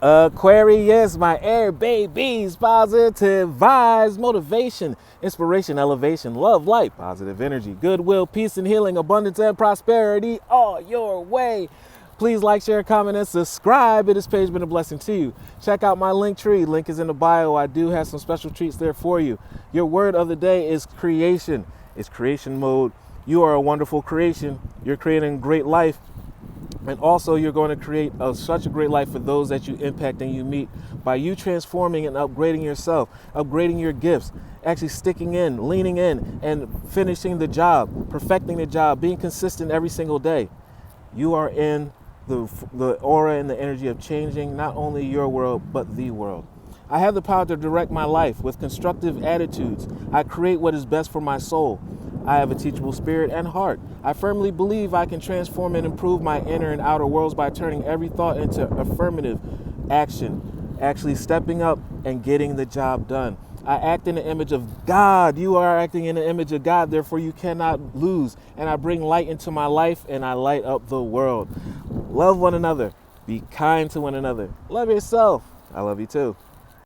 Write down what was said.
Aquarius, my air babies, positive vibes, motivation, inspiration, elevation, love, light, positive energy, goodwill, peace and healing, abundance and prosperity all your way. Please like, share, comment, and subscribe. It has page been a blessing to you. Check out my LinkTree. Link is in the bio. I do have some special treats there for you. Your word of the day is creation. It's creation mode. You are a wonderful creation. You're creating a great life. And also you're going to create such a great life for those that you impact and you meet by you transforming and upgrading yourself, upgrading your gifts, actually sticking in, leaning in, and finishing the job, perfecting the job, being consistent every single day. You are in the aura and the energy of changing not only your world, but the world. I have the power to direct my life with constructive attitudes. I create what is best for my soul. I have a teachable spirit and heart. I firmly believe I can transform and improve my inner and outer worlds by turning every thought into affirmative action, actually stepping up and getting the job done. I act in the image of God. You are acting in the image of God, therefore you cannot lose. And I bring light into my life and I light up the world. Love one another. Be kind to one another. Love yourself. I love you too.